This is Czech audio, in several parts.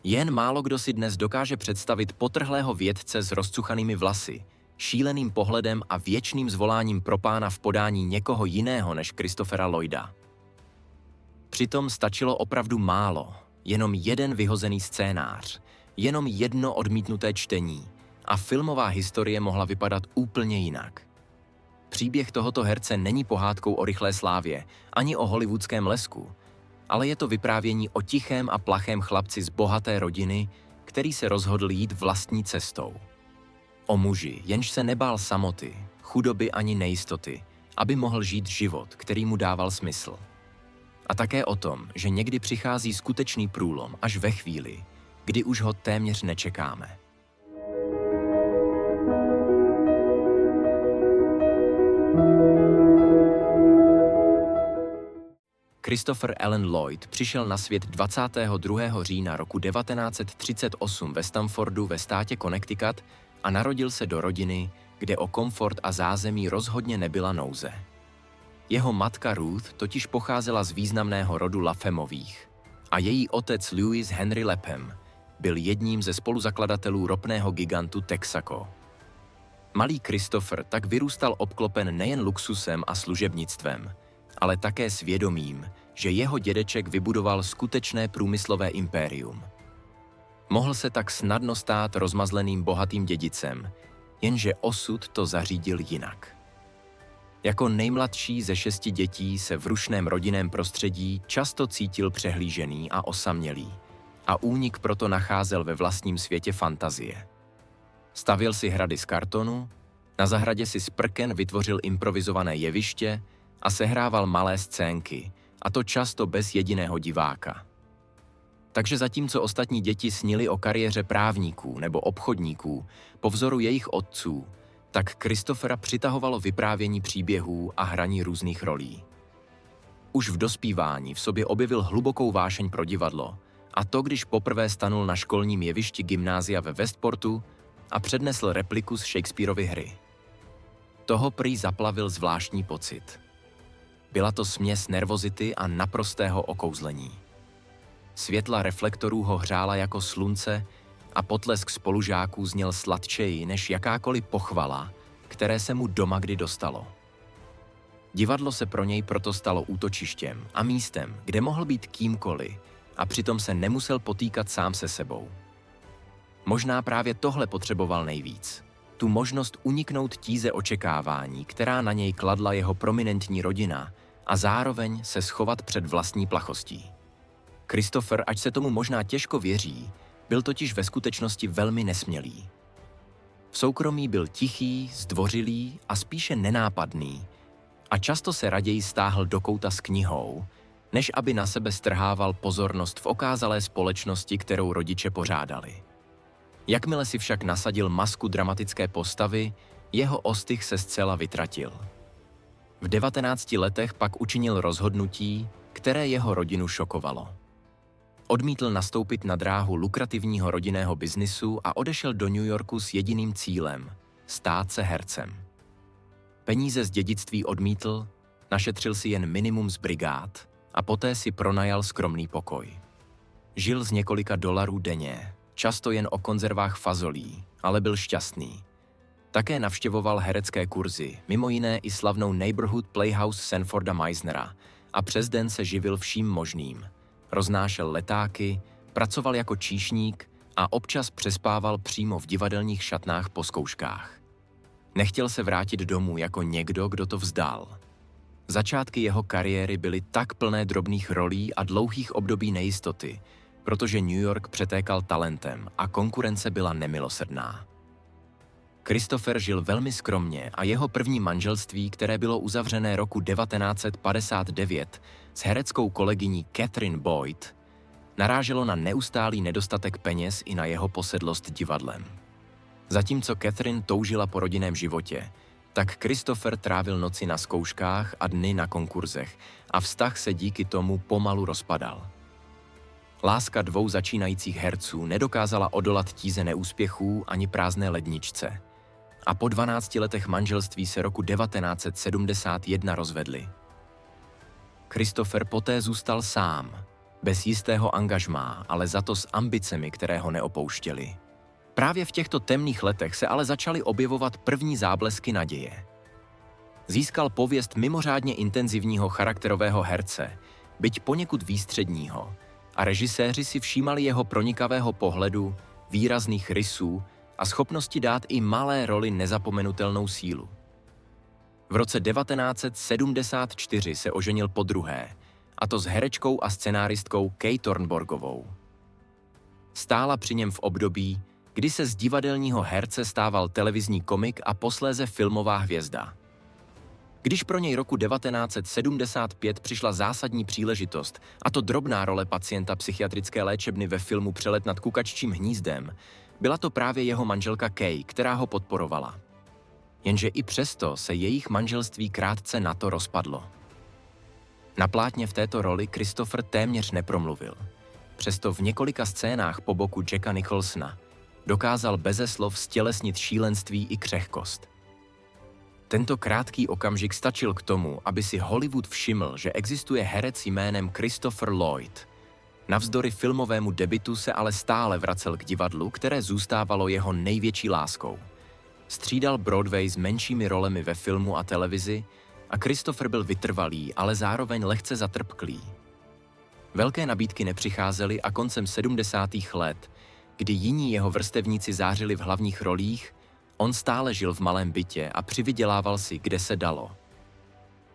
Jen málo kdo si dnes dokáže představit potrhlého vědce s rozcuchanými vlasy, šíleným pohledem a věčným zvoláním pro pána v podání někoho jiného než Christophera Lloyda. Přitom stačilo opravdu málo, jenom jeden vyhozený scénář, jenom jedno odmítnuté čtení a filmová historie mohla vypadat úplně jinak. Příběh tohoto herce není pohádkou o rychlé slávě, ani o hollywoodském lesku, ale je to vyprávění o tichém a plachém chlapci z bohaté rodiny, který se rozhodl jít vlastní cestou. O muži, jenž se nebál samoty, chudoby ani nejistoty, aby mohl žít život, který mu dával smysl. A také o tom, že někdy přichází skutečný průlom až ve chvíli, kdy už ho téměř nečekáme. Christopher Allen Lloyd přišel na svět 22. října roku 1938 ve Stamfordu ve státě Connecticut a narodil se do rodiny, kde o komfort a zázemí rozhodně nebyla nouze. Jeho matka Ruth totiž pocházela z významného rodu Laphamových a její otec Louis Henry Lapham byl jedním ze spoluzakladatelů ropného gigantu Texaco. Malý Christopher tak vyrůstal obklopen nejen luxusem a služebnictvem, ale také svědomím, že jeho dědeček vybudoval skutečné průmyslové impérium. Mohl se tak snadno stát rozmazleným bohatým dědicem, jenže osud to zařídil jinak. Jako nejmladší ze 6 dětí se v rušném rodinném prostředí často cítil přehlížený a osamělý a únik proto nacházel ve vlastním světě fantazie. Stavěl si hrady z kartonu, na zahradě si z prken vytvořil improvizované jeviště a sehrával malé scénky, a to často bez jediného diváka. Takže zatímco ostatní děti snily o kariéře právníků nebo obchodníků po vzoru jejich otců, tak Christophera přitahovalo vyprávění příběhů a hraní různých rolí. Už v dospívání v sobě objevil hlubokou vášeň pro divadlo, a to když poprvé stanul na školním jevišti gymnázia ve Westportu a přednesl repliku z Shakespearovy hry. Toho prý zaplavil zvláštní pocit. Byla to směs nervozity a naprostého okouzlení. Světla reflektorů ho hřála jako slunce a potlesk spolužáků zněl sladčeji než jakákoliv pochvala, které se mu doma kdy dostalo. Divadlo se pro něj proto stalo útočištěm a místem, kde mohl být kýmkoliv a přitom se nemusel potýkat sám se sebou. Možná právě tohle potřeboval nejvíc. Tu možnost uniknout tíze očekávání, která na něj kladla jeho prominentní rodina, a zároveň se schovat před vlastní plachostí. Christopher, ač se tomu možná těžko věří, byl totiž ve skutečnosti velmi nesmělý. V soukromí byl tichý, zdvořilý a spíše nenápadný a často se raději stáhl do kouta s knihou, než aby na sebe strhával pozornost v okázalé společnosti, kterou rodiče pořádali. Jakmile si však nasadil masku dramatické postavy, jeho ostych se zcela vytratil. V 19 letech pak učinil rozhodnutí, které jeho rodinu šokovalo. Odmítl nastoupit na dráhu lukrativního rodinného biznisu a odešel do New Yorku s jediným cílem – stát se hercem. Peníze z dědictví odmítl, našetřil si jen minimum z brigád a poté si pronajal skromný pokoj. Žil z několika dolarů denně, často jen o konzervách fazolí, ale byl šťastný. Také navštěvoval herecké kurzy, mimo jiné i slavnou Neighborhood Playhouse Sanforda Meisnera a přes den se živil vším možným. Roznášel letáky, pracoval jako číšník a občas přespával přímo v divadelních šatnách po zkouškách. Nechtěl se vrátit domů jako někdo, kdo to vzdal. Začátky jeho kariéry byly tak plné drobných rolí a dlouhých období nejistoty, protože New York přetékal talentem a konkurence byla nemilosrdná. Christopher žil velmi skromně a jeho první manželství, které bylo uzavřené roku 1959 s hereckou kolegyní Catherine Boyd, naráželo na neustálý nedostatek peněz i na jeho posedlost divadlem. Zatímco Catherine toužila po rodinném životě, tak Christopher trávil noci na zkouškách a dny na konkurzech a vztah se díky tomu pomalu rozpadal. Láska dvou začínajících herců nedokázala odolat tíze neúspěchů ani prázdné ledničce. A po 12 letech manželství se roku 1971 rozvedli. Christopher poté zůstal sám Bez jistého angažmá, ale za to s ambicemi, které ho neopouštěly. Právě v těchto temných letech se ale začaly objevovat první záblesky naděje. Získal pověst mimořádně intenzivního charakterového herce, byť poněkud výstředního, a režiséři si všímali jeho pronikavého pohledu, výrazných rysů a schopnosti dát i malé roli nezapomenutelnou sílu. V roce 1974 se oženil podruhé, a to s herečkou a scenáristkou Kay Thornborgovou. Stála při něm v období, kdy se z divadelního herce stával televizní komik a posléze filmová hvězda. Když pro něj roku 1975 přišla zásadní příležitost, a to drobná role pacienta psychiatrické léčebny ve filmu Přelet nad kukaččím hnízdem, byla to právě jeho manželka Kay, která ho podporovala. Jenže i přesto se jejich manželství krátce na to rozpadlo. Na plátně v této roli Christopher téměř nepromluvil. Přesto v několika scénách po boku Jacka Nicholsona dokázal beze slov stělesnit šílenství i křehkost. Tento krátký okamžik stačil k tomu, aby si Hollywood všiml, že existuje herec jménem Christopher Lloyd. Navzdory filmovému debutu se ale stále vracel k divadlu, které zůstávalo jeho největší láskou. Střídal Broadway s menšími rolemi ve filmu a televizi a Christopher byl vytrvalý, ale zároveň lehce zatrpklý. Velké nabídky nepřicházely a koncem 70. let, kdy jiní jeho vrstevníci zářili v hlavních rolích, on stále žil v malém bytě a přivydělával si, kde se dalo.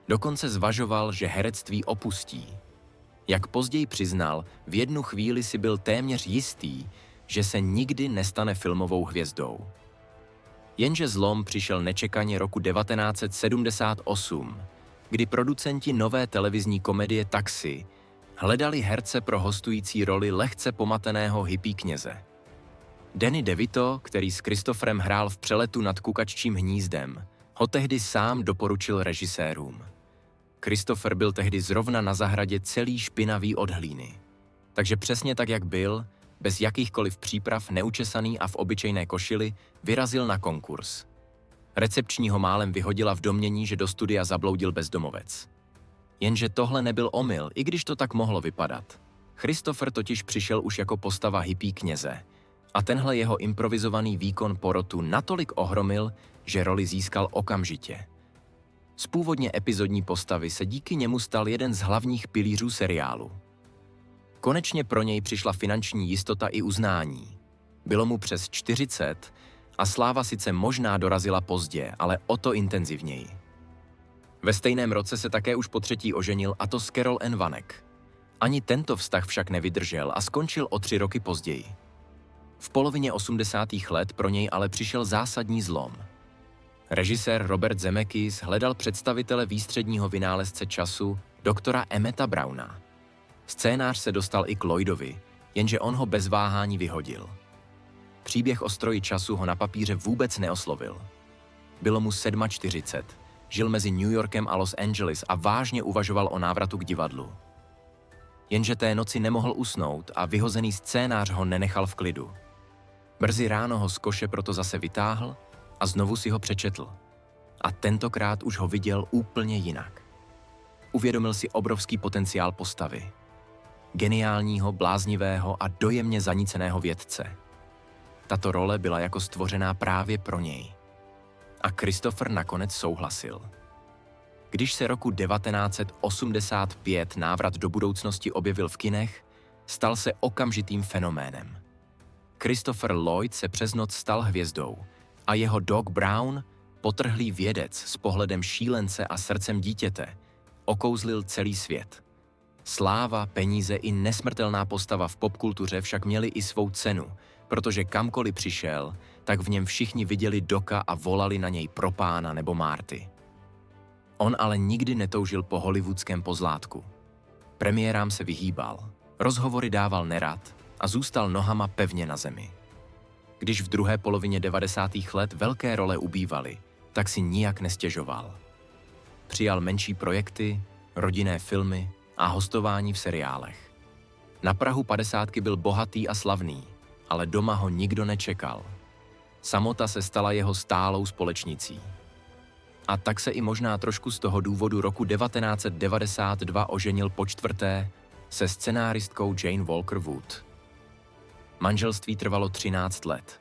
Dokonce zvažoval, že herectví opustí. Jak později přiznal, v jednu chvíli si byl téměř jistý, že se nikdy nestane filmovou hvězdou. Jenže zlom přišel nečekaně roku 1978, kdy producenti nové televizní komedie Taxi hledali herce pro hostující roli lehce pomateného hippie kněze. Danny DeVito, který s Christopherem hrál v Přeletu nad kukaččím hnízdem, ho tehdy sám doporučil režisérům. Christopher byl tehdy zrovna na zahradě celý špinavý od hlíny. Takže přesně tak, jak byl, bez jakýchkoliv příprav, neučesaný a v obyčejné košili, vyrazil na konkurs. Recepční ho málem vyhodila v domnění, že do studia zabloudil bezdomovec. Jenže tohle nebyl omyl, i když to tak mohlo vypadat. Christopher totiž přišel už jako postava hippie kněze a tenhle jeho improvizovaný výkon porotu natolik ohromil, že roli získal okamžitě. Z původně epizodní postavy se díky němu stal jeden z hlavních pilířů seriálu. Konečně pro něj přišla finanční jistota i uznání. Bylo mu přes 40 a sláva sice možná dorazila pozdě, ale o to intenzivněji. Ve stejném roce se také už potřetí oženil, a to s Carol Ann Vanek. Ani tento vztah však nevydržel a skončil o 3 roky později. V polovině 80. let pro něj ale přišel zásadní zlom. Režisér Robert Zemeckis hledal představitele výstředního vynálezce času, doktora Emmeta Browna. Scénář se dostal i k Lloydovi, jenže on ho bez váhání vyhodil. Příběh o stroji času ho na papíře vůbec neoslovil. Bylo mu 47, žil mezi New Yorkem a Los Angeles a vážně uvažoval o návratu k divadlu. Jenže té noci nemohl usnout a vyhozený scénář ho nenechal v klidu. Brzy ráno ho z koše proto zase vytáhl a znovu si ho přečetl. A tentokrát už ho viděl úplně jinak. Uvědomil si obrovský potenciál postavy. Geniálního, bláznivého a dojemně zaníceného vědce. Tato role byla jako stvořená právě pro něj. A Christopher nakonec souhlasil. Když se roku 1985 Návrat do budoucnosti objevil v kinech, stal se okamžitým fenoménem. Christopher Lloyd se přes noc stal hvězdou a jeho Doc Brown, potrhlý vědec s pohledem šílence a srdcem dítěte, okouzlil celý svět. Sláva, peníze i nesmrtelná postava v popkultuře však měly i svou cenu, protože kamkoliv přišel, tak v něm všichni viděli Doka a volali na něj pro Pána nebo Marty. On ale nikdy netoužil po hollywoodském pozlátku. Premiérám se vyhýbal, rozhovory dával nerad a zůstal nohama pevně na zemi. Když v druhé polovině 90. let velké role ubývaly, tak si nijak nestěžoval. Přijal menší projekty, rodinné filmy a hostování v seriálech. Na prahu 50 byl bohatý a slavný, ale doma ho nikdo nečekal. Samota se stala jeho stálou společnicí. A tak se i možná trošku z toho důvodu roku 1992 oženil po čtvrté se scenáristkou Jane Walker Wood. Manželství trvalo 13 let.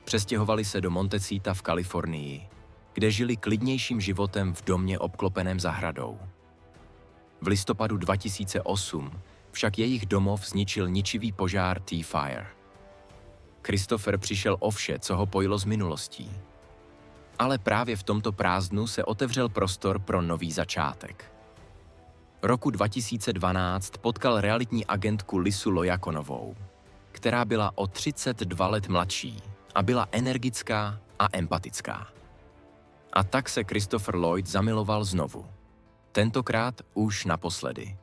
Přestěhovali se do Montecita v Kalifornii, kde žili klidnějším životem v domě obklopeném zahradou. V listopadu 2008 však jejich domov zničil ničivý požár T-Fire. Christopher přišel o vše, co ho pojilo s minulostí. Ale právě v tomto prázdnu se otevřel prostor pro nový začátek. Roku 2012 potkal realitní agentku Lisu Lojakonovou, která byla o 32 let mladší a byla energická a empatická. A tak se Christopher Lloyd zamiloval znovu. Tentokrát už naposledy.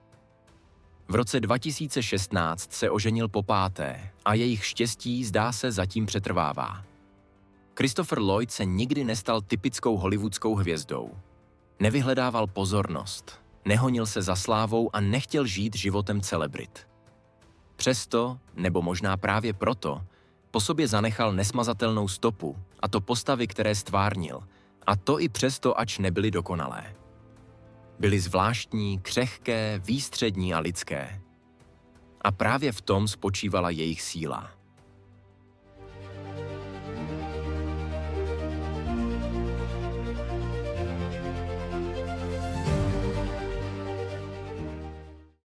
V roce 2016 se oženil popáté a jejich štěstí, zdá se, zatím přetrvává. Christopher Lloyd se nikdy nestal typickou hollywoodskou hvězdou. Nevyhledával pozornost, nehonil se za slávou a nechtěl žít životem celebrit. Přesto, nebo možná právě proto, po sobě zanechal nesmazatelnou stopu, a to postavy, které stvárnil, a to i přesto, ač nebyly dokonalé. Byly zvláštní, křehké, výstřední a lidské. A právě v tom spočívala jejich síla.